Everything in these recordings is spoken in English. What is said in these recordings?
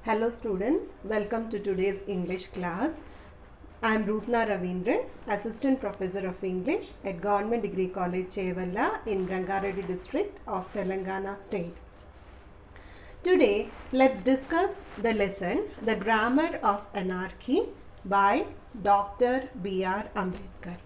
Hello students, welcome to today's English class. I am Rutna Ravindran, Assistant Professor of English at Government Degree College Chevalla in Rangareddy district of Telangana state. Today, let's discuss the lesson, The Grammar of Anarchy by Dr. B.R. Ambedkar.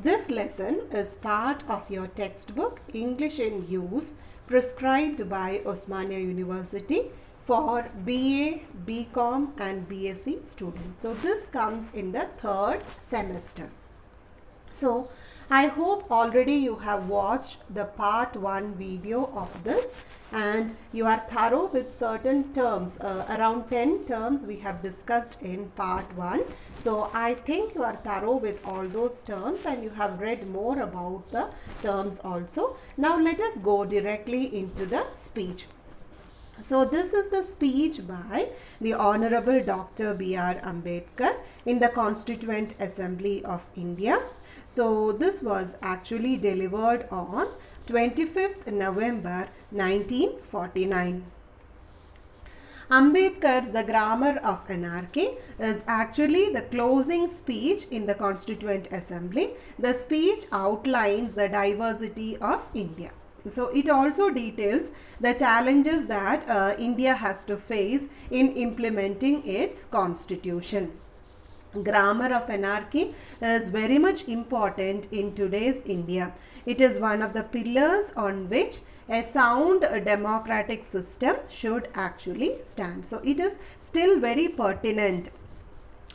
This lesson is part of your textbook English in Use prescribed by Osmania University for BA, BCom and BSc students. So this comes in the third semester. So I hope already you have watched the part 1 video of this and you are thorough with certain terms. Around 10 terms we have discussed in part 1. So I think you are thorough with all those terms and you have read more about the terms also. Now let us go directly into the speech. So this is the speech by the Honorable Dr. B.R. Ambedkar in the Constituent Assembly of India. So this was actually delivered on 25th November 1949. Ambedkar's The Grammar of Anarchy is actually the closing speech in the Constituent Assembly. The speech outlines the diversity of India. So it also details the challenges that India has to face in implementing its constitution. Grammar of Anarchy is very much important in today's India. It is one of the pillars on which a sound democratic system should actually stand. So it is still very pertinent,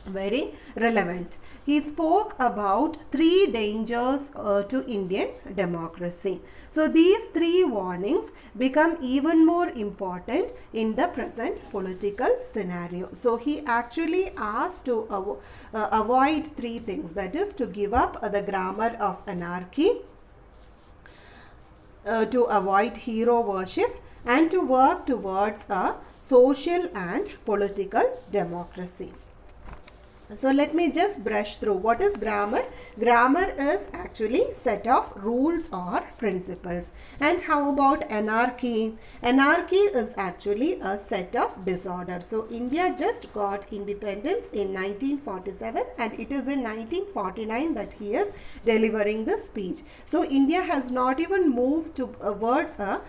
very relevant. He spoke about 3 dangers to Indian democracy. So these 3 warnings become even more important in the present political scenario. So he actually asked to avoid 3 things, that is to give up the grammar of anarchy, to avoid hero worship and to work towards a social and political democracy. So let me just brush through. What is grammar? Grammar is actually set of rules or principles. And how about anarchy? Anarchy is actually a set of disorder. So India just got independence in 1947 and it is in 1949 that he is delivering the speech. So India has not even moved towards a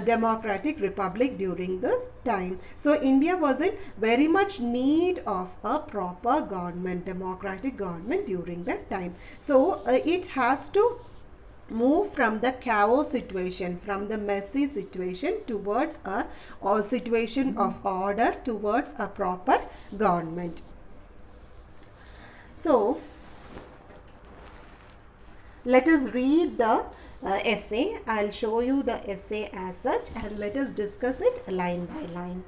democratic republic during this time. So India was in very much need of a proper government, democratic government during that time. So it has to move from the chaos situation, from the messy situation towards a situation of order, towards a proper government. So let us read the essay. I'll show you the essay as such and let us discuss it line by line.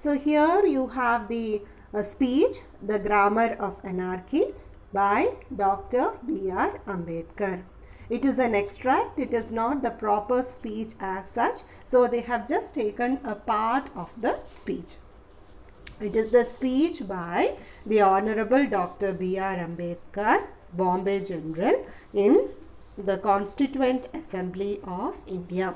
So here you have the speech, The Grammar of Anarchy by Dr. B.R. Ambedkar. It is an extract, it is not the proper speech as such. So they have just taken a part of the speech. It is the speech by the Honorable Dr. B.R. Ambedkar, Bombay General, in the Constituent Assembly of India.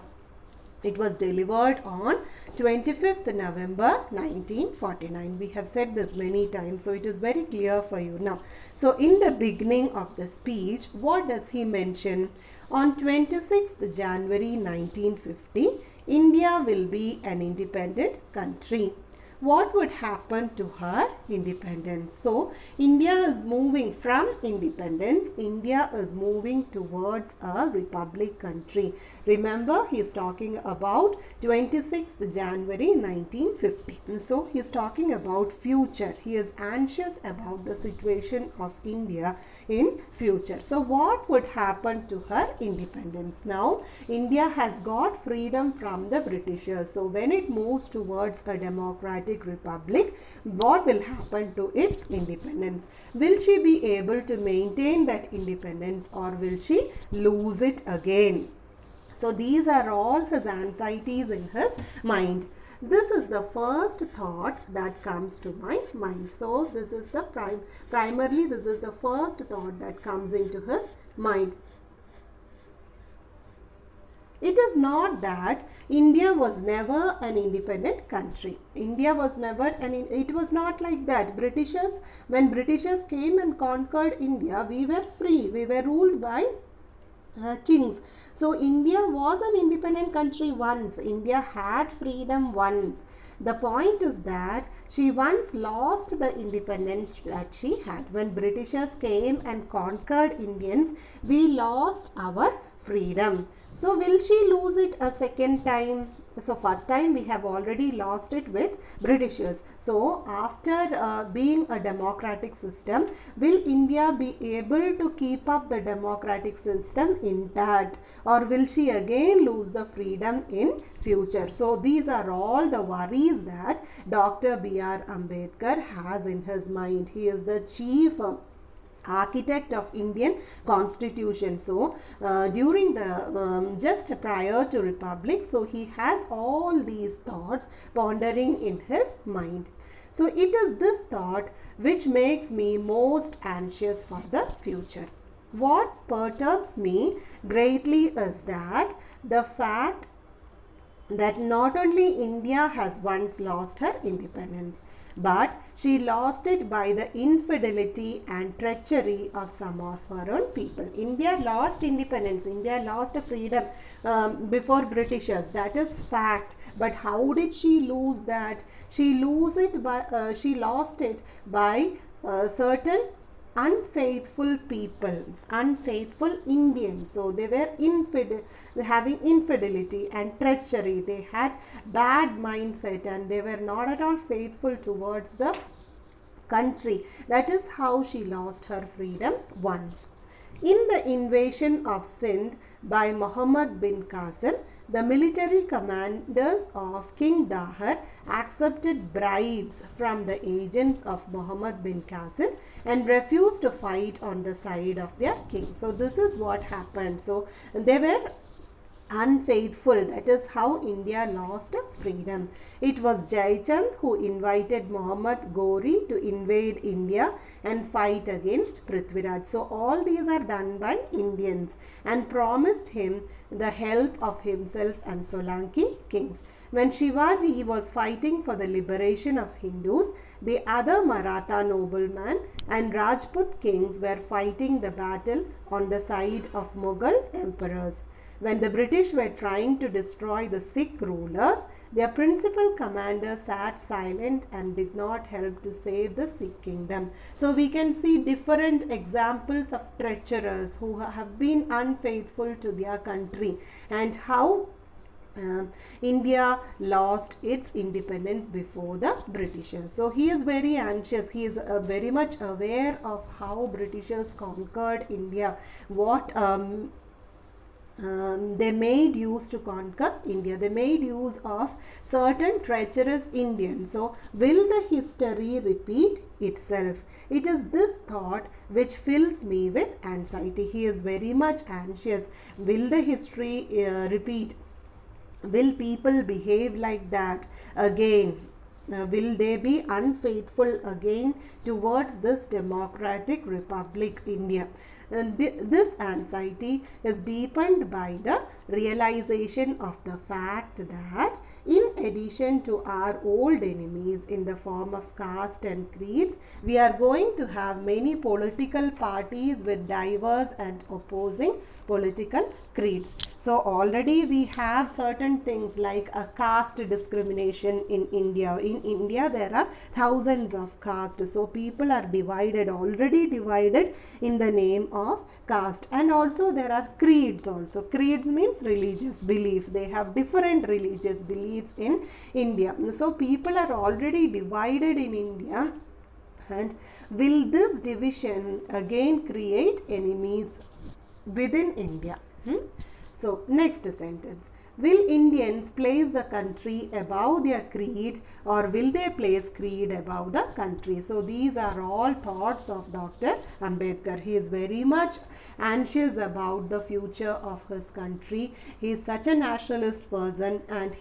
It was delivered on 25th November 1949. We have said this many times, so it is very clear for you now. So in the beginning of the speech, what does he mention? On 26th January 1950, India will be an independent country. What would happen to her independence? So India is moving from independence. India is moving towards a republic country. Remember, he is talking about 26th January 1950. And so he is talking about future. He is anxious about the situation of India in future. So what would happen to her independence? Now India has got freedom from the Britishers. So when it moves towards a democratic republic, what will happen to its independence? Will she be able to maintain that independence or will she lose it again? So these are all his anxieties in his mind. This is the first thought that comes to my mind. So this is the primarily this is the first thought that comes into his mind. It is not that India was never an independent country. India was never it was not like that. When Britishers came and conquered India, we were free. We were ruled by kings. So India was an independent country once. India had freedom once. The point is that she once lost the independence that she had. When Britishers came and conquered Indians, we lost our freedom. So will she lose it a second time? So first time we have already lost it with Britishers. So after being a democratic system, will India be able to keep up the democratic system intact, or will she again lose the freedom in future? So these are all the worries that Dr. B.R. Ambedkar has in his mind. He is the chief architect of Indian constitution. So during the just prior to republic, so he has all these thoughts pondering in his mind. So it is this thought which makes me most anxious for the future. What perturbs me greatly is that the fact that not only India has once lost her independence, but she lost it by the infidelity and treachery of some of her own people. India lost independence, India lost freedom before Britishers, that is fact. But how did she lose that? She lost it by certain unfaithful people, unfaithful Indians. So they were having infidelity and treachery. They had bad mindset and they were not at all faithful towards the country. That is how she lost her freedom once. In the invasion of Sindh by Muhammad bin Qasim, the military commanders of King Dahar accepted bribes from the agents of Muhammad bin Qasim and refused to fight on the side of their king. So this is what happened. So they were unfaithful. That is how India lost freedom. It was Jaichand who invited Muhammad Ghori to invade India and fight against Prithviraj. So all these are done by Indians and promised him the help of himself and Solanki kings. When Shivaji was fighting for the liberation of Hindus, the other Maratha noblemen and Rajput kings were fighting the battle on the side of Mughal emperors. When the British were trying to destroy the Sikh rulers, their principal commander sat silent and did not help to save the Sikh kingdom. So we can see different examples of treacherers who have been unfaithful to their country, and how India lost its independence before the Britishers. So he is very anxious. He is very much aware of how Britishers conquered India, what they made use to conquer India. They made use of certain treacherous Indians. So will the history repeat itself? It is this thought which fills me with anxiety. He is very much anxious. Will the history repeat? Will people behave like that again? Will they be unfaithful again towards this democratic republic India? And this anxiety is deepened by the realization of the fact that in addition to our old enemies in the form of caste and creeds, we are going to have many political parties with diverse and opposing political creeds. So already we have certain things like a caste discrimination in India. In India there are thousands of castes. So people are divided, already divided in the name of caste. And also there are creeds also. Creeds means religious belief. They have different religious beliefs in India. So people are already divided in India. And will this division again create enemies within India? So next sentence. Will Indians place the country above their creed, or will they place creed above the country? So these are all thoughts of Dr. Ambedkar. He is very much anxious about the future of his country. He is such a nationalist person, and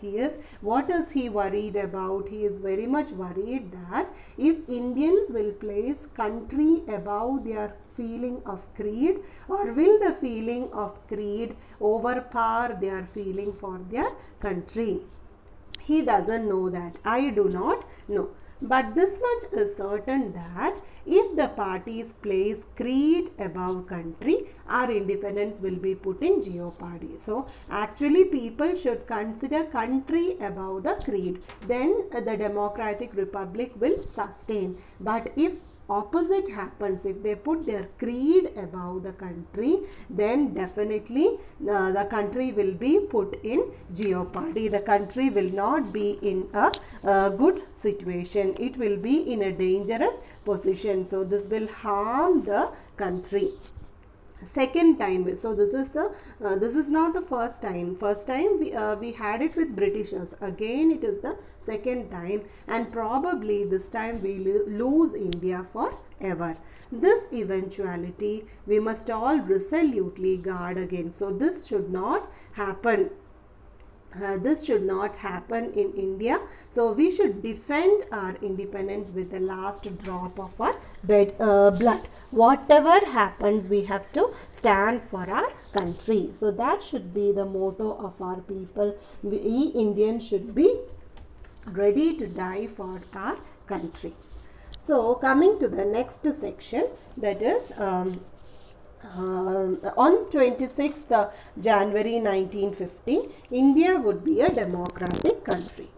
what is he worried about? He is very much worried that if Indians will place country above their feeling of creed, or will the feeling of creed overpower their feeling for their country? He doesn't know that. I do not know. But this much is certain, that if the parties place creed above country, our independence will be put in jeopardy. So actually people should consider country above the creed. Then the democratic republic will sustain. But if opposite happens, if they put their creed above the country, then definitely the country will be put in jeopardy. The country will not be in a good situation. It will be in a dangerous position. So this will harm the country. Second time, so this is not the first time. First time we had it with Britishers. Again it is the second time, and probably this time we lose India forever. This eventuality we must all resolutely guard against. So this should not happen. This should not happen in India. So we should defend our independence with the last drop of our blood. Whatever happens, we have to stand for our country. So that should be the motto of our people. We Indians should be ready to die for our country. So coming to the next section, that is on 26th January 1950, India would be a democratic country,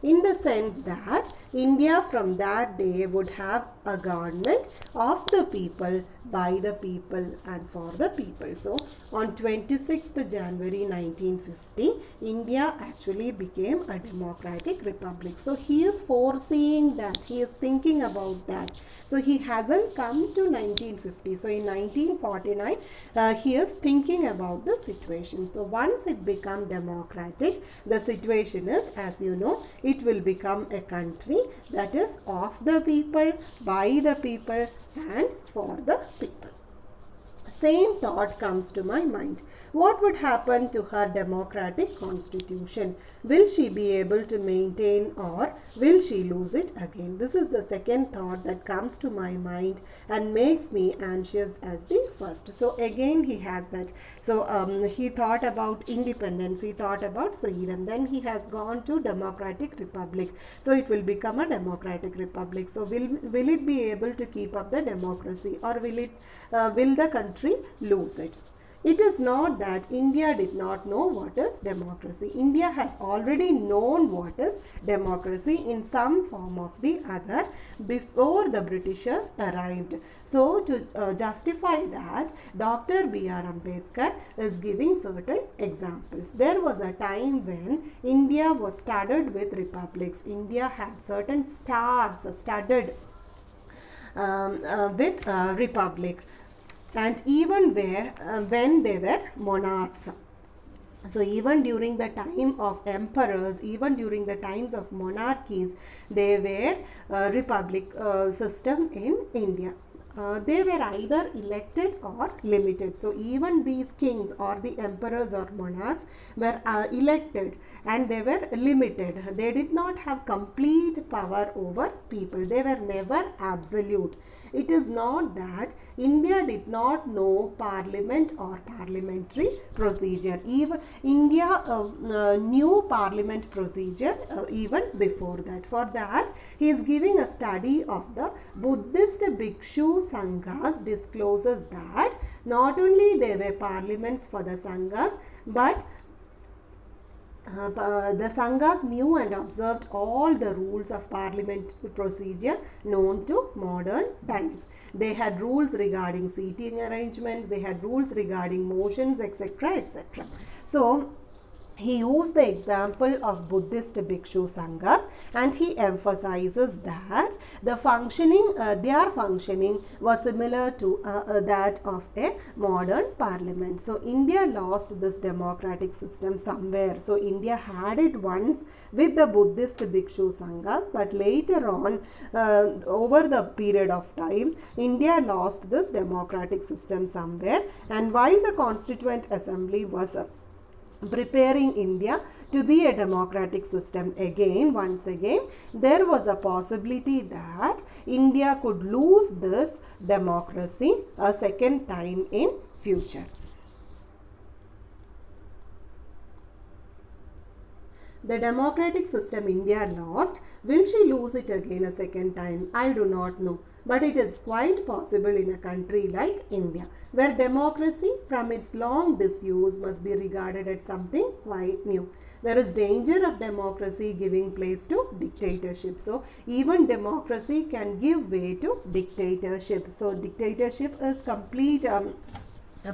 in the sense that India from that day would have a government of the people, by the people, and for the people. So on 26th January 1950, India actually became a democratic republic. So he is foreseeing that, he is thinking about that. So he hasn't come to 1950. So in 1949, he is thinking about the situation. So once it becomes democratic, the situation is, as you know, it will become a country that is of the people, by the people, and for the people. Same thought comes to my mind. What would happen to her democratic constitution? Will she be able to maintain, or will she lose it again? This is the second thought that comes to my mind and makes me anxious as the first. So again he has that. So he thought about independence, he thought about freedom, then he has gone to democratic republic. So it will become a democratic republic. So will it be able to keep up the democracy, or will the country lose it? It is not that India did not know what is democracy. India has already known what is democracy in some form of the other before the Britishers arrived. So to justify that, Dr. B.R. Ambedkar is giving certain examples. There was a time when India was studded with republics. India had certain stars studded with republic. And even when they were monarchs. So even during the time of emperors, even during the times of monarchies, they were a republic system in India. They were either elected or limited. So even these kings or the emperors or monarchs were elected, and they were limited. They did not have complete power over people. They were never absolute. It is not that India did not know parliament or parliamentary procedure. Even India knew parliament procedure even before that. For that, he is giving a study of the Buddhist Bhikshu Sanghas. Discloses that not only there were parliaments for the Sanghas, but the Sanghas knew and observed all the rules of parliamentary procedure known to modern times. They had rules regarding seating arrangements, they had rules regarding motions, etc., etc. So he used the example of Buddhist Bhikshu Sanghas, and he emphasizes that the functioning, their functioning was similar to that of a modern parliament. So India lost this democratic system somewhere. So India had it once with the Buddhist Bhikshu Sanghas, but later on, over the period of time, India lost this democratic system somewhere. And while the Constituent Assembly was preparing India to be a democratic system once again, there was a possibility that India could lose this democracy a second time in future. The democratic system India lost. Will she lose it again a second time? I do not know. But it is quite possible in a country like India, where democracy from its long disuse must be regarded as something quite new. There is danger of democracy giving place to dictatorship. So even democracy can give way to dictatorship. So dictatorship is complete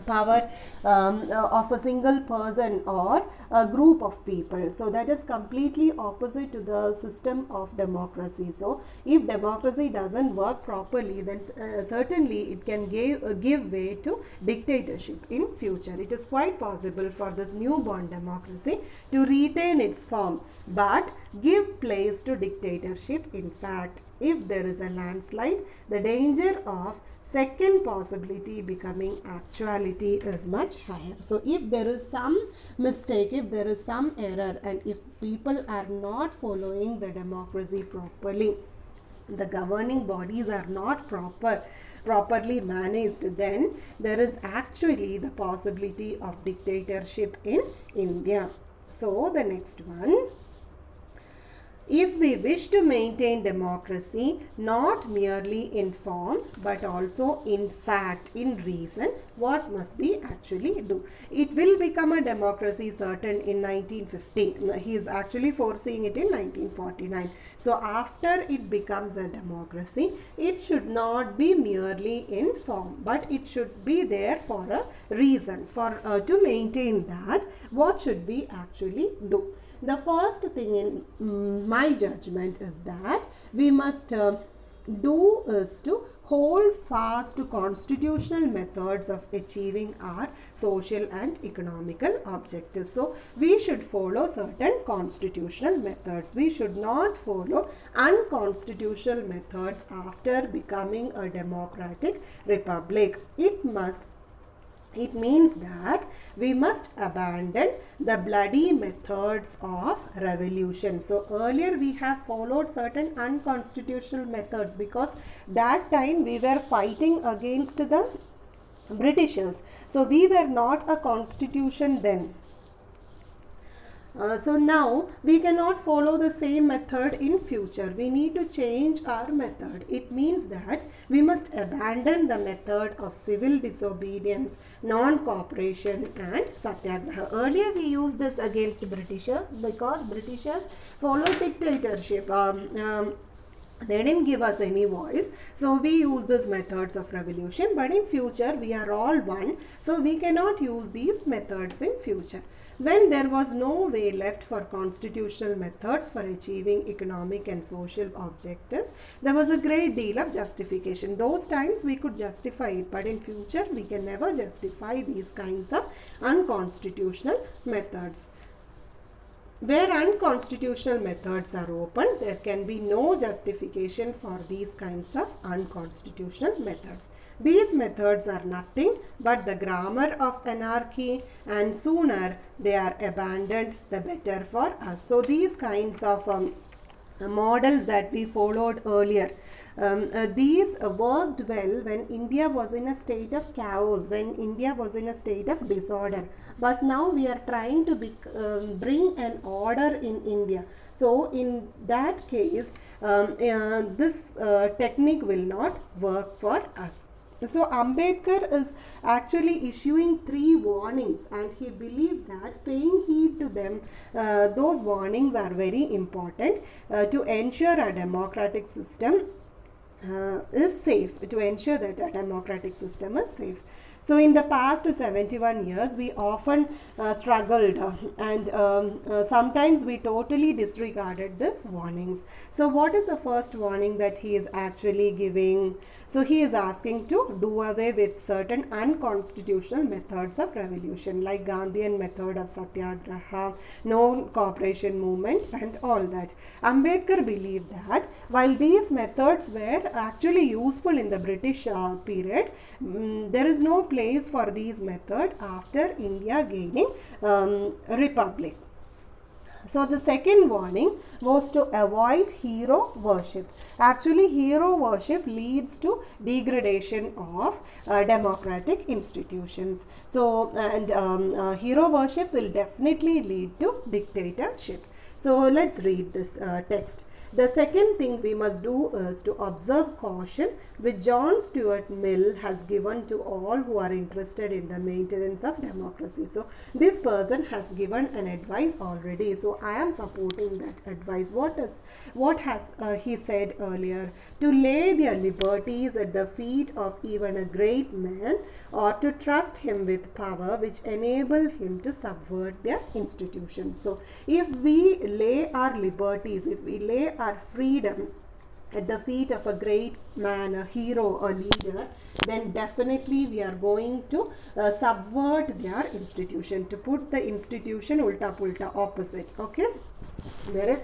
power of a single person or a group of people. So that is completely opposite to the system of democracy. So if democracy doesn't work properly, then certainly it can give way to dictatorship in future. It is quite possible for this newborn democracy to retain its form but give place to dictatorship. In fact, if there is a landslide, the danger of second possibility becoming actuality is much higher. So if there is some mistake, if there is some error, and if people are not following the democracy properly, the governing bodies are not properly managed, then there is actually the possibility of dictatorship in India. So the next one, if we wish to maintain democracy not merely in form but also in fact, in reason, what must we actually do? It will become a democracy certain in 1950. He is actually foreseeing it in 1949. So after it becomes a democracy, it should not be merely in form, but it should be there for a reason. For to maintain that, what should we actually do? The first thing in my judgment is that we must do is to hold fast to constitutional methods of achieving our social and economical objectives. So we should follow certain constitutional methods. We should not follow unconstitutional methods after becoming a democratic republic. It means that we must abandon the bloody methods of revolution. So earlier we have followed certain unconstitutional methods because that time we were fighting against the Britishers. So we were not a constitution then. So now we cannot follow the same method in future. We need to change our method. It means that we must abandon the method of civil disobedience, non-cooperation and satyagraha. Earlier we used this against Britishers because Britishers followed dictatorship. They didn't give us any voice, so we use these methods of revolution, but in future we are all one, so we cannot use these methods in future. When there was no way left for constitutional methods for achieving economic and social objectives, there was a great deal of justification. Those times we could justify it, but in future we can never justify these kinds of unconstitutional methods. Where unconstitutional methods are open, there can be no justification for these kinds of unconstitutional methods. These methods are nothing but the grammar of anarchy, and sooner they are abandoned, the better for us. So these kinds of models that we followed earlier, these worked well when India was in a state of chaos, when India was in a state of disorder. But now we are trying to bring an order in India. So in that case, this technique will not work for us. So Ambedkar is actually issuing 3 warnings, and he believed that paying heed to them, those warnings are very important to ensure a democratic system is safe, to ensure that a democratic system is safe. So in the past 71 years, we often struggled and sometimes we totally disregarded these warnings. So what is the first warning that he is actually giving? So he is asking to do away with certain unconstitutional methods of revolution, like Gandhian method of satyagraha, no cooperation movement and all that. Ambedkar believed that while these methods were actually useful in the British period, there is no place for these methods after India gaining republic. So the second warning was to avoid hero worship. Actually, hero worship leads to degradation of democratic institutions. So, and hero worship will definitely lead to dictatorship. So let's read this text. The second thing we must do is to observe caution, which John Stuart Mill has given to all who are interested in the maintenance of democracy. So this person has given an advice already. So I am supporting that advice. What has he said earlier? To lay their liberties at the feet of even a great man, or to trust him with power which enable him to subvert their institutions. So if we lay our liberties, if we lay our freedom at the feet of a great man, a hero, a leader, then definitely we are going to subvert their institution, to put the institution ulta pulta opposite. Okay, there is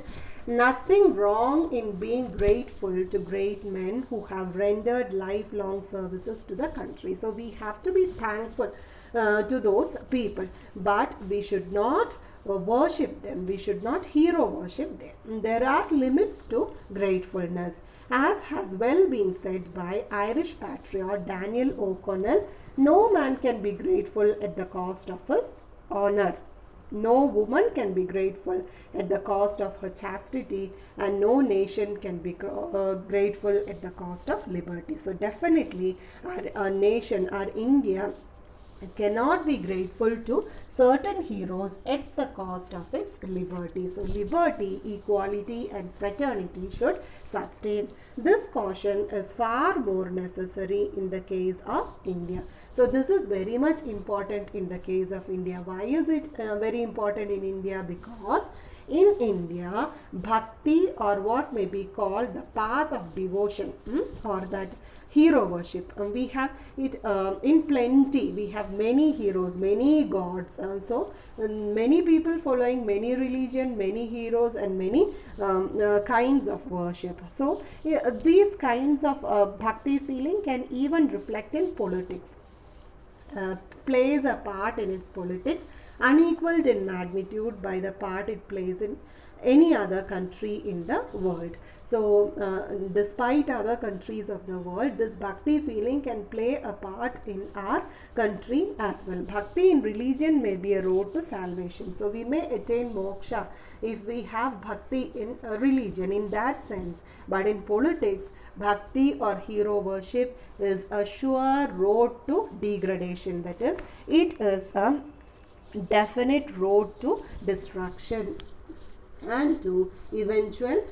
nothing wrong in being grateful to great men who have rendered lifelong services to the country. So we have to be thankful to those people, but we should not worship them. We should not hero worship them. There are limits to gratefulness, as has well been said by Irish patriot Daniel O'Connell. No man can be grateful at the cost of his honor. No woman can be grateful at the cost of her chastity, and no nation can be grateful at the cost of liberty. So definitely our nation, our India, cannot be grateful to certain heroes at the cost of its liberty. So liberty, equality and fraternity should sustain. This caution is far more necessary in the case of India. So this is very much important in the case of India. Why is it very important in India? Because in India, bhakti, or what may be called the path of devotion, or that hero worship, we have it in plenty. We have many heroes, many gods, so many people following many religion, many heroes and many kinds of worship. So these kinds of bhakti feeling can even reflect in politics, plays a part in its politics, unequaled in magnitude by the part it plays in any other country in the world. So despite other countries of the world, this bhakti feeling can play a part in our country as well. Bhakti in religion may be a road to salvation. So we may attain moksha if we have bhakti in religion in that sense. But in politics, bhakti or hero worship is a sure road to degradation. That is, it is a definite road to destruction and to eventual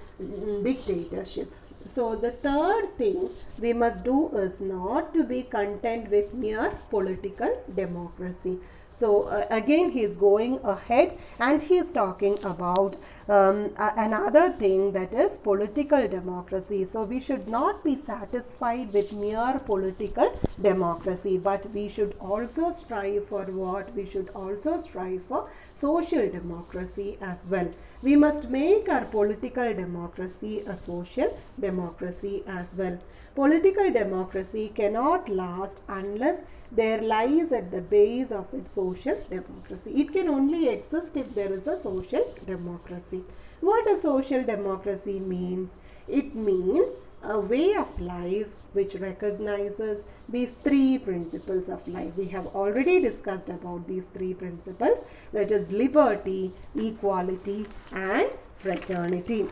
dictatorship. So the third thing we must do is not to be content with mere political democracy. So again he is going ahead and he is talking about another thing, that is political democracy. So we should not be satisfied with mere political democracy, but we should also strive for what? We should also strive for social democracy as well. We must make our political democracy a social democracy as well. Political democracy cannot last unless there lies at the base of its social democracy. It can only exist if there is a social democracy. What a social democracy means? It means a way of life which recognizes these three principles of life. We have already discussed about these three principles, that is liberty, equality and fraternity.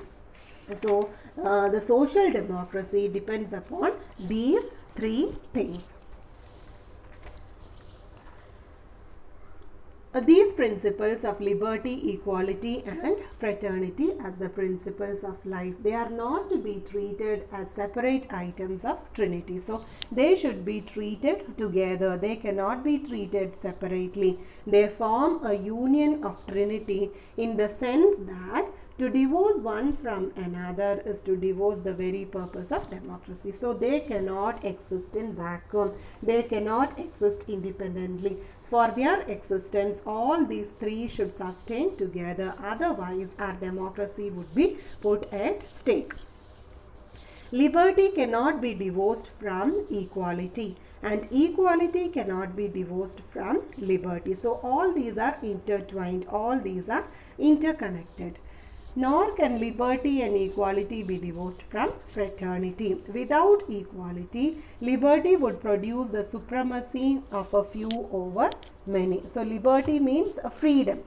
So the social democracy depends upon these three things. These principles of liberty, equality and fraternity as the principles of life, they are not to be treated as separate items of Trinity. So they should be treated together. They cannot be treated separately. They form a union of Trinity in the sense that to divorce one from another is to divorce the very purpose of democracy. So they cannot exist in vacuum. They cannot exist independently. For their existence, all these three should sustain together. Otherwise, our democracy would be put at stake. Liberty cannot be divorced from equality, and equality cannot be divorced from liberty. So all these are intertwined. All these are interconnected. Nor can liberty and equality be divorced from fraternity. Without equality, liberty would produce the supremacy of a few over many. So, liberty means a freedom,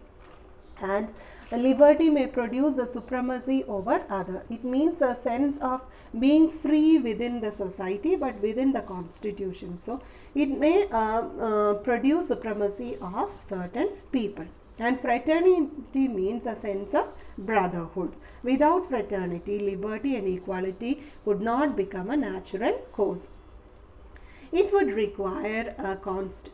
and liberty may produce the supremacy over other. It means a sense of being free within the society but within the constitution. So, it may produce supremacy of certain people. And fraternity means a sense of brotherhood. Without fraternity, liberty and equality would not become a natural course. It would require a constable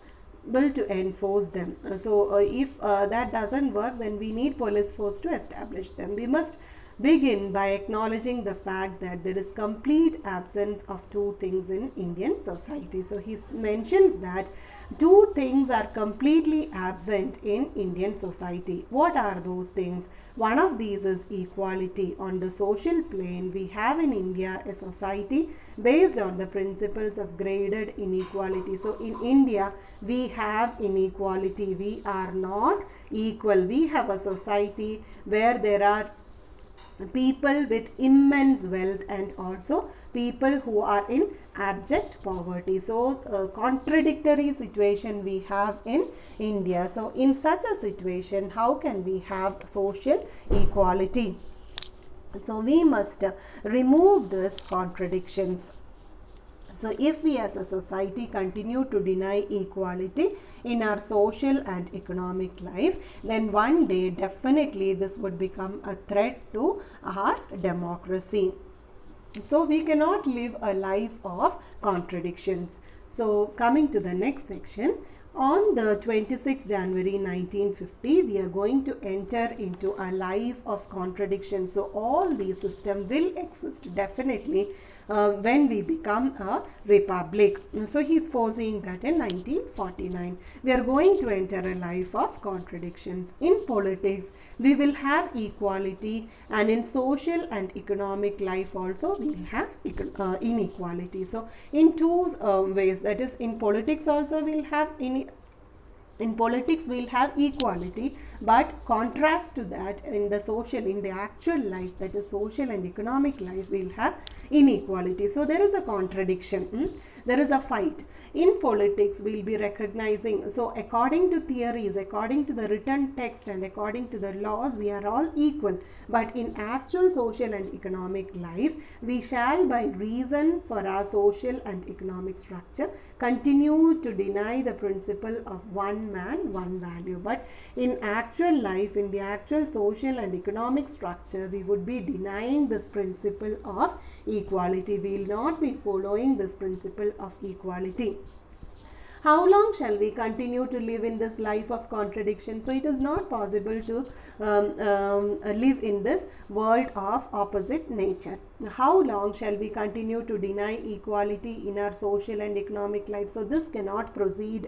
to enforce them. So, if that doesn't work, then we need police force to establish them. We must begin by acknowledging the fact that there is complete absence of two things in Indian society. So, he mentions that two things are completely absent in Indian society. What are those things? One of these is equality. On the social plane, we have in India a society based on the principles of graded inequality. So, in India, we have inequality. We are not equal. We have a society where there are people with immense wealth and also people who are in abject poverty. So, contradictory situation we have in India. So, in such a situation, how can we have social equality? So, we must remove these contradictions. So, if we as a society continue to deny equality in our social and economic life, then one day definitely this would become a threat to our democracy. So, we cannot live a life of contradictions. So, coming to the next section, on the 26th January 1950, we are going to enter into a life of contradictions. So, all these systems will exist definitely when we become a republic. So, he is foreseeing that in 1949. We are going to enter a life of contradictions. In politics, we will have equality, and in social and economic life also we will have inequality. So, in two ways, that is, in politics also we will have in politics we'll have equality, but contrast to that, in the actual life, that is social and economic life, we'll have inequality. So, there is a contradiction, there is a fight. In politics, we'll be recognizing, so according to theories, according to the written text and according to the laws, we are all equal. But in actual social and economic life, we shall, by reason for our social and economic structure, continue to deny the principle of one man, one value. But in actual life, in the actual social and economic structure, we would be denying this principle of equality. We will not be following this principle of equality. How long shall we continue to live in this life of contradiction? So, it is not possible to live in this world of opposite nature. How long shall we continue to deny equality in our social and economic life? So, this cannot proceed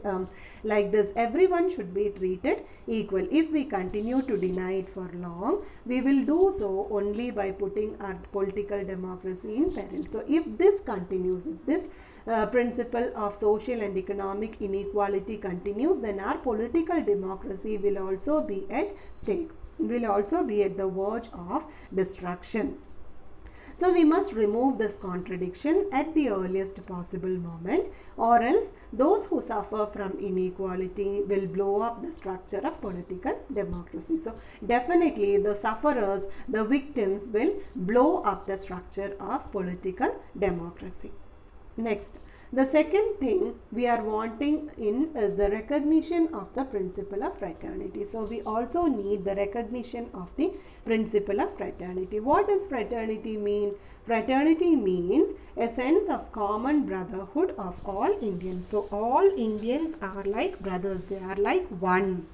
like this. Everyone should be treated equal. If we continue to deny it for long, we will do so only by putting our political democracy in peril. So, if this continues, if this principle of social and economic inequality continues, then our political democracy will also be at stake, will also be at the verge of destruction. So, we must remove this contradiction at the earliest possible moment, or else those who suffer from inequality will blow up the structure of political democracy. So, definitely the sufferers, the victims will blow up the structure of political democracy. Next, the second thing we are wanting in is the recognition of the principle of fraternity. So, we also need the recognition of the principle of fraternity. What does fraternity mean? Fraternity means a sense of common brotherhood of all Indians. So, all Indians are like brothers, they are like one.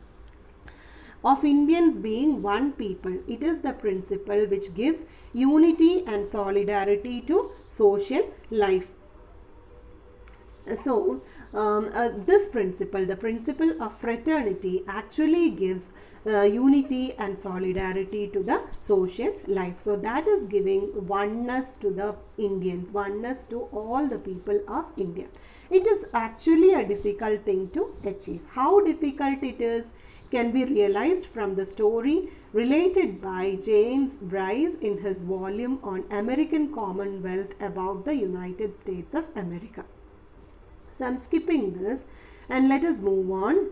Of Indians being one people. It is the principle which gives unity and solidarity to social life. So, this principle, the principle of fraternity, actually gives unity and solidarity to the social life. So, that is giving oneness to the Indians, oneness to all the people of India. It is actually a difficult thing to achieve. How difficult it is? can be realized from the story related by James Bryce in his volume on American Commonwealth about the United States of America. So I'm skipping this and let us move on.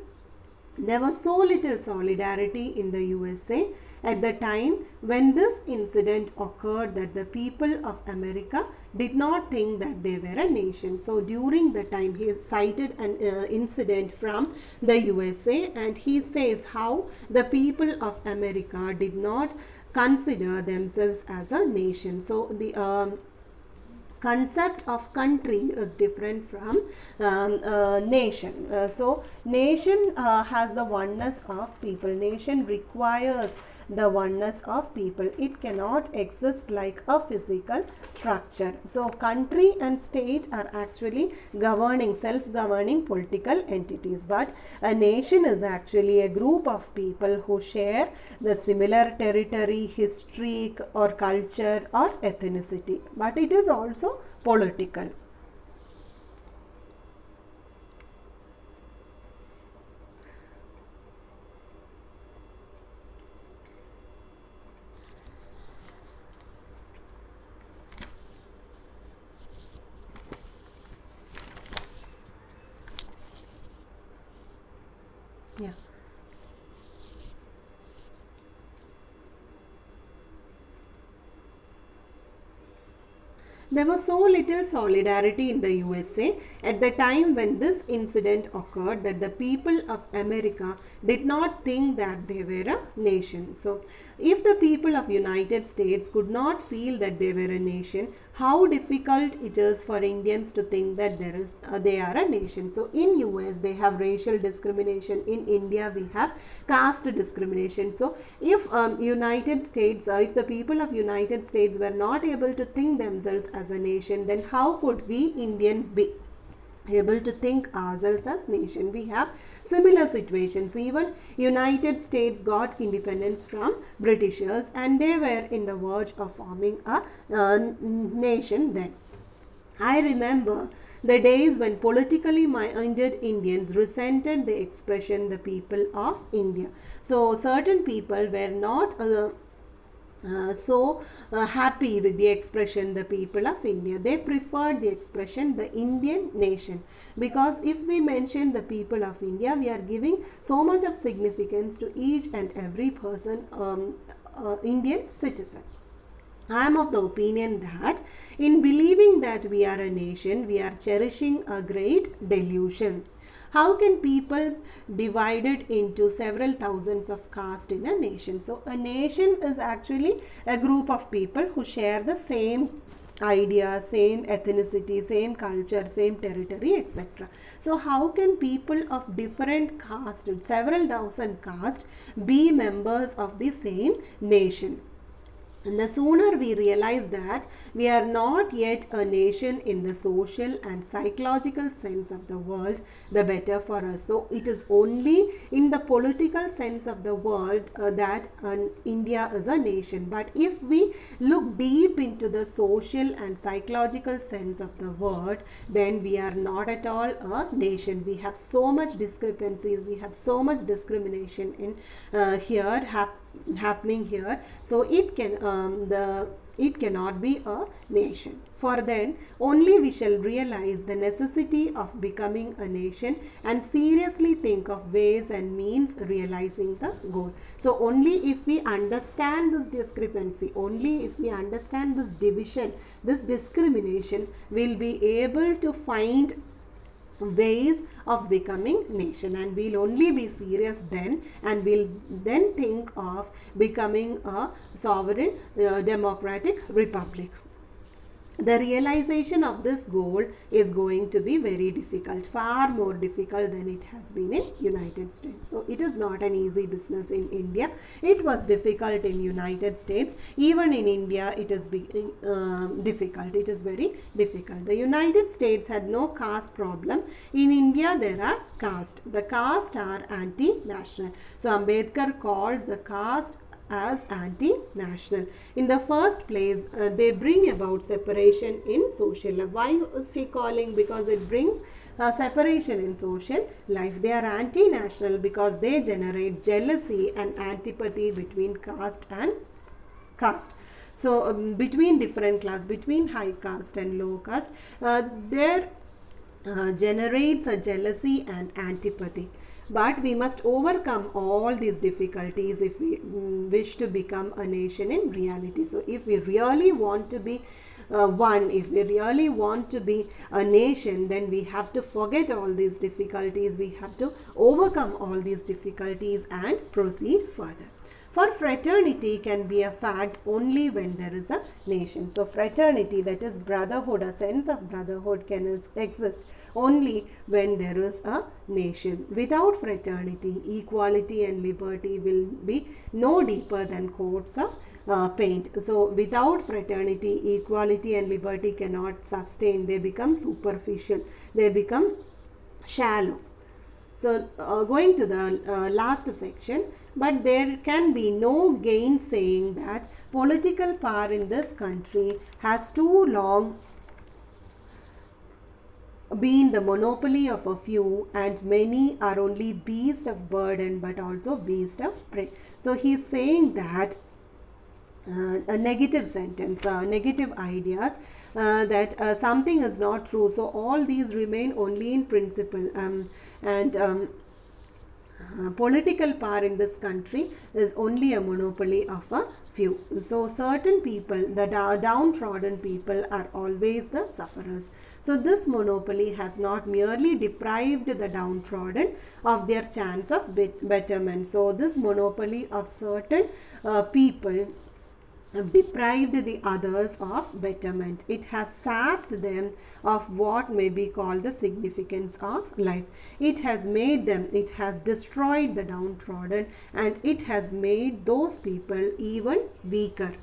There was so little solidarity in the USA at the time when this incident occurred that the people of America did not think that they were a nation. So during the time, he cited an incident from the USA, and he says how the people of America did not consider themselves as a nation. So the concept of country is different from nation. So nation has the oneness of people. Nation requires the oneness of people. It cannot exist like a physical structure. So country and state are actually governing, self-governing political entities, but a nation is actually a group of people who share the similar territory, history or culture or ethnicity, but it is also political. Yeah. There was so little solidarity in the USA at the time when this incident occurred that the people of America did not think that they were a nation. So, if the people of United States could not feel that they were a nation, how difficult it is for Indians to think that they are a nation. So, in US they have racial discrimination. In India we have caste discrimination. So, if if the people of United States were not able to think themselves as a nation, then how could we Indians be able to think ourselves as nation? We have similar situations. Even United States got independence from Britishers, and they were in the verge of forming a nation then. I remember the days when politically minded Indians resented the expression the people of India. So certain people were not happy with the expression the people of India. They preferred the expression the Indian nation, because if we mention the people of India, we are giving so much of significance to each and every person, Indian citizen. I am of the opinion that in believing that we are a nation, we are cherishing a great delusion. How can people divided into several thousands of castes in a nation? So a nation is actually a group of people who share the same idea, same ethnicity, same culture, same territory, etc. So how can people of different castes, several thousand castes, be members of the same nation? And the sooner we realize that we are not yet a nation in the social and psychological sense of the word, the better for us. So it is only in the political sense of the word that India is a nation. But if we look deep into the social and psychological sense of the word, then we are not at all a nation. We have so much discrepancies, we have so much discrimination in happening here. So it cannot be a nation. For then only we shall realize the necessity of becoming a nation and seriously think of ways and means realizing the goal. So only if we understand this discrepancy, only if we understand this division, this discrimination, we'll be able to find ways of becoming nation, and we'll only be serious then, and we'll then think of becoming a sovereign democratic republic. The realization of this goal is going to be very difficult, far more difficult than it has been in United States. So it is not an easy business in India. It was difficult in United States. Even in India it is difficult. It is very difficult. The United States had no caste problem. In India there are caste. The caste are anti-national. So Ambedkar calls the caste as anti-national. In the first place, they bring about separation in social life. Why is he calling? Because it brings separation in social life. They are anti-national because they generate jealousy and antipathy between caste and caste. So between different class, between high caste and low caste, there generates a jealousy and antipathy. But we must overcome all these difficulties if we wish to become a nation in reality. So if we really want to be one, if we really want to be a nation, then we have to forget all these difficulties, we have to overcome all these difficulties and proceed further. For fraternity can be a fact only when there is a nation. So fraternity, that is brotherhood, a sense of brotherhood can exist only when there is a nation. Without fraternity, equality and liberty will be no deeper than coats of paint. So without fraternity, equality and liberty cannot sustain. They become superficial, they become shallow. So going to the last section, but there can be no gainsaying that political power in this country has too long been the monopoly of a few, and many are only beasts of burden but also beasts of prey. So he is saying that a negative sentence, negative ideas, that something is not true. So all these remain only in principle, and political power in this country is only a monopoly of a few. So certain people, the downtrodden people, are always the sufferers. So this monopoly has not merely deprived the downtrodden of their chance of betterment. So this monopoly of certain people deprived the others of betterment. It has sapped them of what may be called the significance of life. It has made them, it has destroyed the downtrodden, and it has made those people even weaker.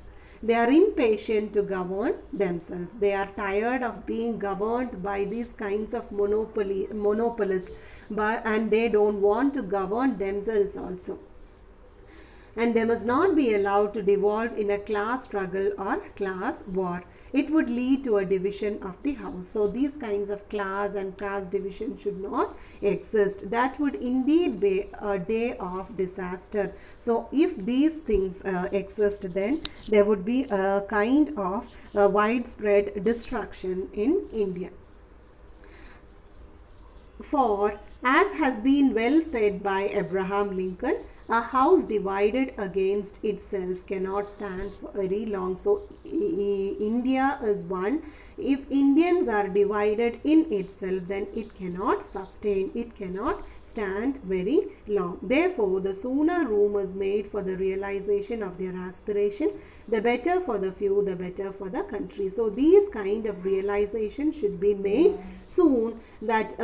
They are impatient to govern themselves. They are tired of being governed by these kinds of monopolists, and they don't want to govern themselves also. And they must not be allowed to devolve in a class struggle or class war. It would lead to a division of the house. So these kinds of class and caste division should not exist. That would indeed be a day of disaster. So if these things exist, then there would be a kind of widespread destruction in India. For, as has been well said by Abraham Lincoln, a house divided against itself cannot stand for very long. So India is one. If Indians are divided in itself, then it cannot sustain, it cannot stand very long. Therefore, the sooner room is made for the realization of their aspiration, the better for the few, the better for the country. So these kind of realization should be made soon, that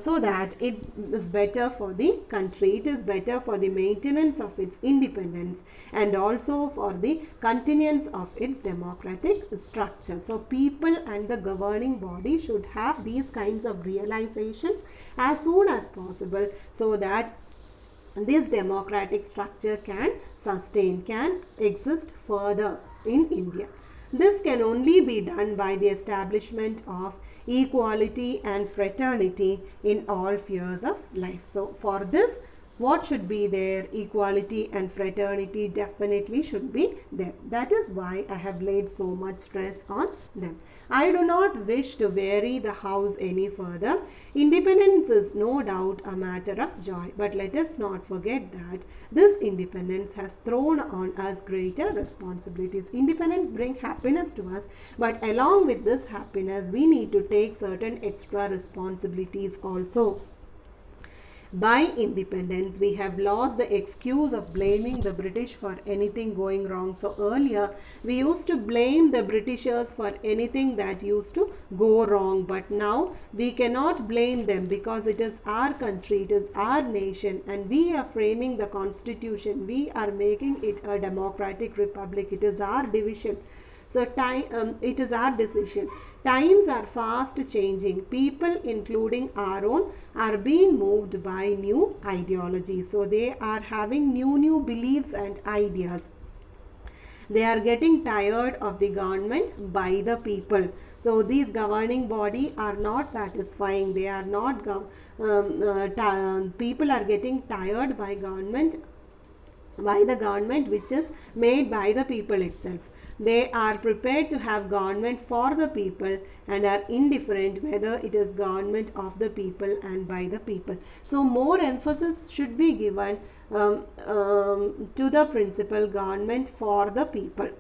so that it is better for the country, it is better for the maintenance of its independence, and also for the continuance of its democratic structure. So people and the governing body should have these kinds of realizations as soon as possible, so that this democratic structure can sustain, can exist further in India. This can only be done by the establishment of equality and fraternity in all spheres of life. So for this, what should be there? Equality and fraternity definitely should be there. That is why I have laid so much stress on them. I do not wish to weary the house any further. Independence is no doubt a matter of joy, but let us not forget that this independence has thrown on us greater responsibilities. Independence brings happiness to us, but along with this happiness, we need to take certain extra responsibilities also. By independence, we have lost the excuse of blaming the British for anything going wrong. So earlier, we used to blame the Britishers for anything that used to go wrong. But now, we cannot blame them, because it is our country, it is our nation, and we are framing the constitution. We are making it a democratic republic. It is our division. So it is our decision. Times are fast changing. People, including our own, are being moved by new ideologies. So they are having new beliefs and ideas. They are getting tired of the government by the people. So these governing body are not satisfying. They are not people are getting tired by the government which is made by the people itself. They are prepared to have government for the people and are indifferent whether it is government of the people and by the people. So more emphasis should be given to the principle government for the people.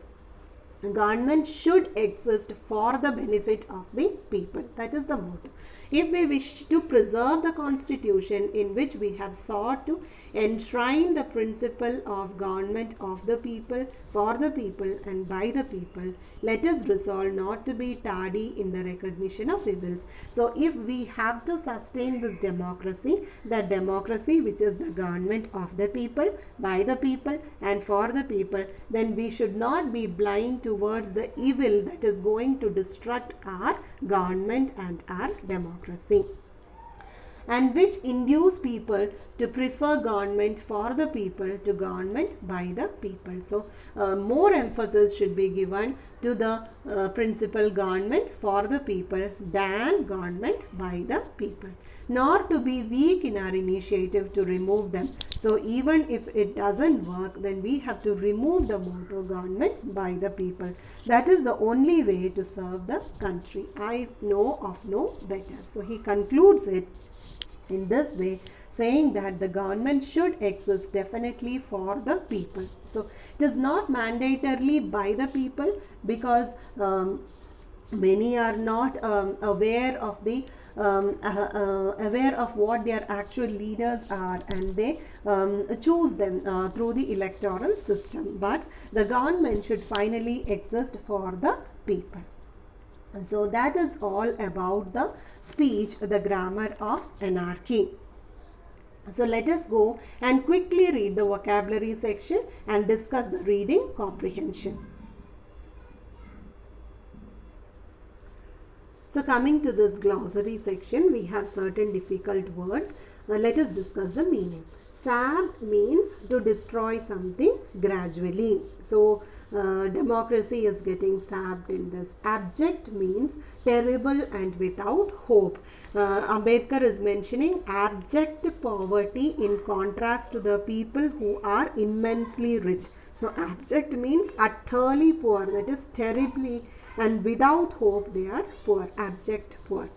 Government should exist for the benefit of the people. That is the motto. If we wish to preserve the constitution in which we have sought to enshrine the principle of government of the people, for the people and by the people, let us resolve not to be tardy in the recognition of evils. So if we have to sustain this democracy, that democracy which is the government of the people, by the people and for the people, then we should not be blind towards the evil that is going to destruct our government and our democracy, and which induce people to prefer government for the people to government by the people. So more emphasis should be given to the principle government for the people than government by the people, nor to be weak in our initiative to remove them. So even if it doesn't work, then we have to remove the motto government by the people. That is the only way to serve the country. I know of no better. So he concludes it in this way, saying that the government should exist definitely for the people. So it is not mandatorily by the people, because many are not aware of the aware of what their actual leaders are, and they choose them through the electoral system. But the government should finally exist for the people. So that is all about the speech, The Grammar of Anarchy. So let us go and quickly read the vocabulary section and discuss the reading comprehension. So coming to this glossary section, we have certain difficult words. Let us discuss the meaning. Sap means to destroy something gradually. So democracy is getting sapped in this. Abject means terrible and without hope. Ambedkar is mentioning abject poverty in contrast to the people who are immensely rich. So abject means utterly poor, that is terribly, and without hope they are poor, abject poor,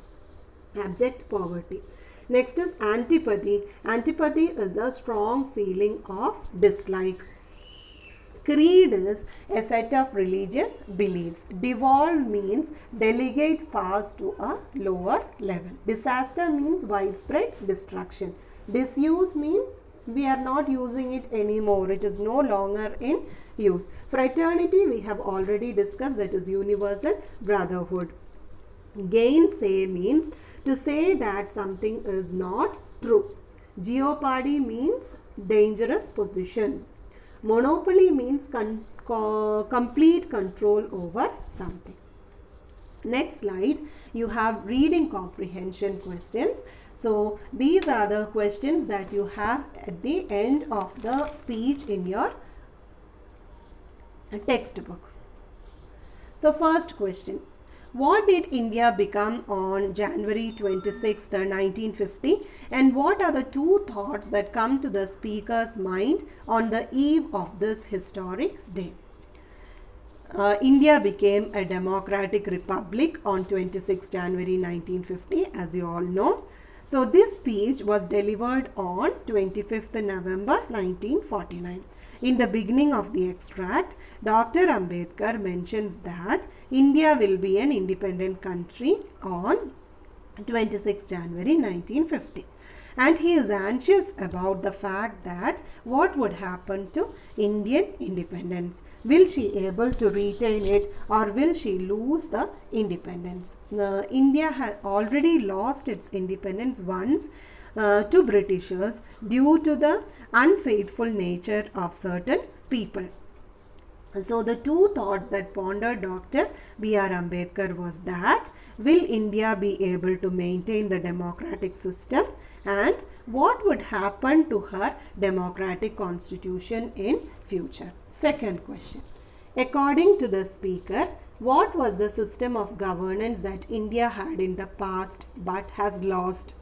abject poverty. Next is antipathy. Antipathy is a strong feeling of dislike. Creed is a set of religious beliefs. Devolve means delegate powers to a lower level. Disaster means widespread destruction. Disuse means we are not using it anymore. It is no longer in use. Fraternity we have already discussed, that is universal brotherhood. Gainsay means to say that something is not true. Jeopardy means dangerous position. Monopoly means complete control over something. Next slide, you have reading comprehension questions. So these are the questions that you have at the end of the speech in your textbook. So first question. What did India become on January 26, 1950, and what are the two thoughts that come to the speaker's mind on the eve of this historic day? India became a democratic republic on 26 January 1950, as you all know. So this speech was delivered on 25th November 1949. In the beginning of the extract, Dr. Ambedkar mentions that India will be an independent country on 26 January 1950. And he is anxious about the fact that what would happen to Indian independence. Will she able to retain it, or will she lose the independence? India has already lost its independence once to Britishers due to the unfaithful nature of certain people. So the two thoughts that pondered Dr. B.R. Ambedkar was that will India be able to maintain the democratic system, and what would happen to her democratic constitution in future. Second question. According to the speaker, what was the system of governance that India had in the past but has lost?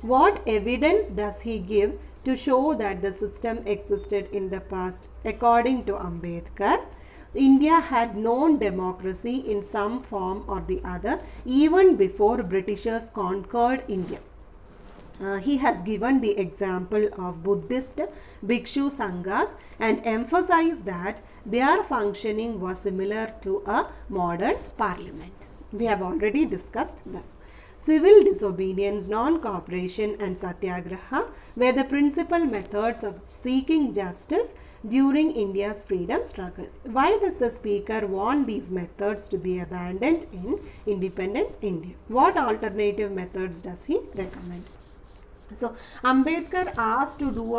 What evidence does he give to show that the system existed in the past? According to Ambedkar, India had known democracy in some form or the other even before Britishers conquered India. He has given the example of Buddhist Bhikshu Sanghas and emphasized that their functioning was similar to a modern parliament. We have already discussed this. Civil disobedience, non-cooperation and satyagraha were the principal methods of seeking justice during India's freedom struggle. Why does the speaker want these methods to be abandoned in independent India? What alternative methods does he recommend? So Ambedkar asked to do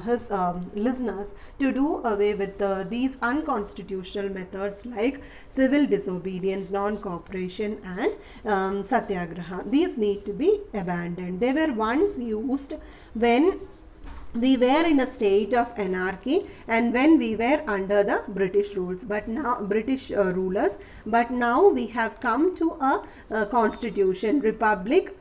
his listeners to do away with these unconstitutional methods like civil disobedience, non-cooperation, and satyagraha. These need to be abandoned. They were once used when we were in a state of anarchy and when we were under the British rules, but now British rulers. But now we have come to a constitution, republic,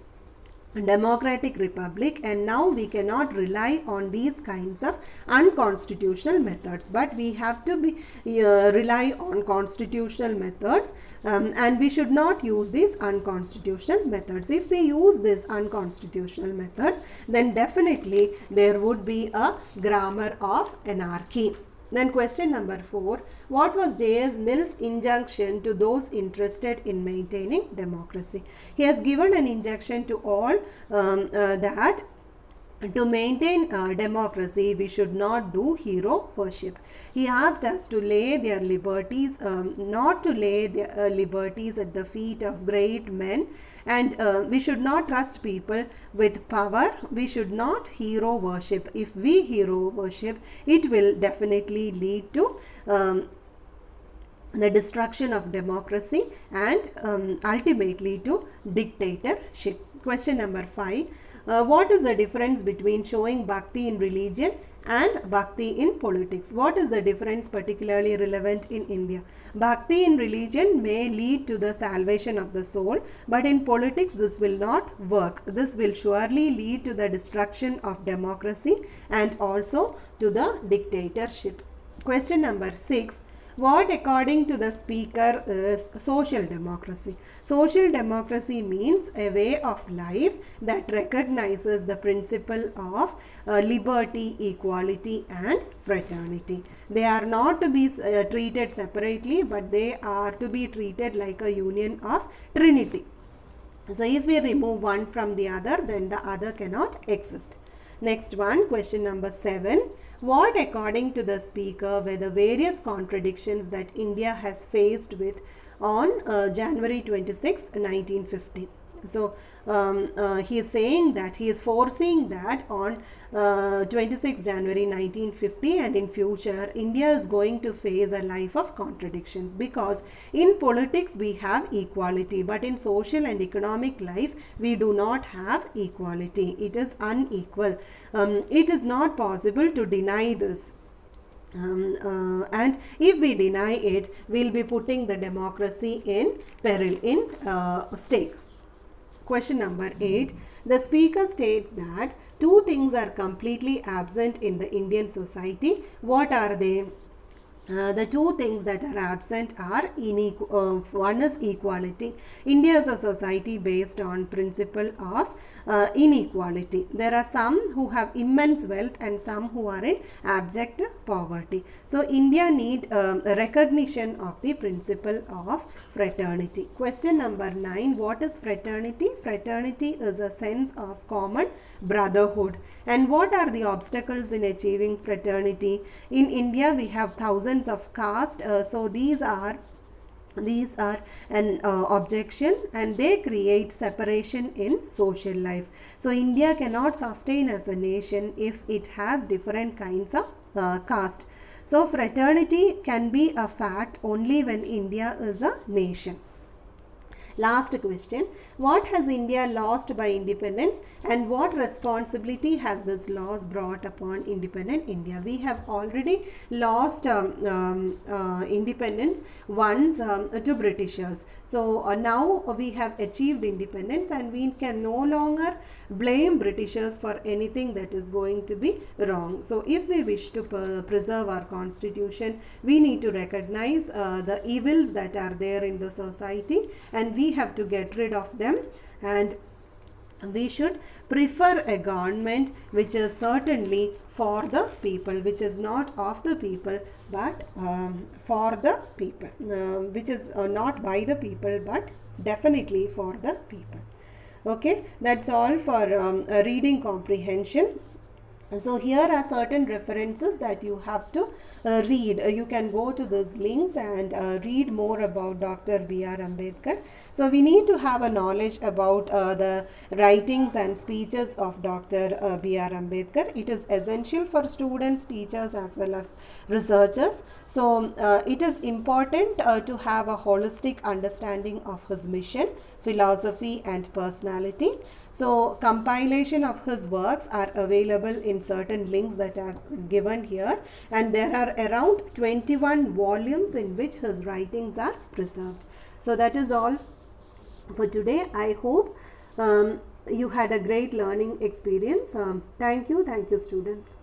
democratic republic, and now we cannot rely on these kinds of unconstitutional methods, but we have to be rely on constitutional methods, and we should not use these unconstitutional methods. If we use these unconstitutional methods, then definitely there would be a grammar of anarchy. Then question number 4. What was J.S. Mill's injunction to those interested in maintaining democracy? He has given an injunction to all that to maintain democracy, we should not do hero worship. He asked us to lay their liberties, not to lay their liberties at the feet of great men, and we should not trust people with power. We should not hero worship. If we hero worship, it will definitely lead to the destruction of democracy and ultimately to dictatorship. Question number 5. What is the difference between showing bhakti in religion and bhakti in politics? What is the difference particularly relevant in India? Bhakti in religion may lead to the salvation of the soul, but in politics this will not work. This will surely lead to the destruction of democracy and also to the dictatorship. Question number 6. What, according to the speaker, is social democracy? Social democracy means a way of life that recognizes the principle of liberty, equality, and fraternity. They are not to be treated separately, but they are to be treated like a union of Trinity. So if we remove one from the other, then the other cannot exist. Next one, question number 7. What, according to the speaker, were the various contradictions that India has faced with on January 26, 1950? So he is saying that he is foreseeing that on 26 January 1950 and in future India is going to face a life of contradictions, because in politics we have equality, but in social and economic life we do not have equality. It is unequal. It is not possible to deny this. And if we deny it, we will be putting the democracy in peril, in stake. Question number 8. The speaker states that two things are completely absent in the Indian society. What are they? The two things that are absent are one is equality. India is a society based on principle of inequality. There are some who have immense wealth and some who are in abject poverty. So India need a recognition of the principle of fraternity. Question number 9. What is fraternity? Fraternity is a sense of common brotherhood. And what are the obstacles in achieving fraternity? In India we have thousands of castes, so these are an objection, and they create separation in social life. So India cannot sustain as a nation if it has different kinds of caste. So fraternity can be a fact only when India is a nation. Last question. What has India lost by independence and what responsibility has this loss brought upon independent India? We have already lost independence once to Britishers. So now we have achieved independence and we can no longer blame Britishers for anything that is going to be wrong. So if we wish to preserve our constitution, we need to recognize the evils that are there in the society and we have to get rid of them, and we should prefer a government which is certainly for the people, which is not of the people but for the people, which is not by the people but definitely for the people. Okay, that's all for reading comprehension. So here are certain references that you have to read. You can go to these links and read more about Dr. B.R. Ambedkar. So we need to have a knowledge about the writings and speeches of Dr. B.R. Ambedkar. It is essential for students, teachers as well as researchers. So it is important to have a holistic understanding of his mission, philosophy and personality. So compilation of his works are available in certain links that are given here, and there are around 21 volumes in which his writings are preserved. So that is all for today. I hope you had a great learning experience. Thank you students.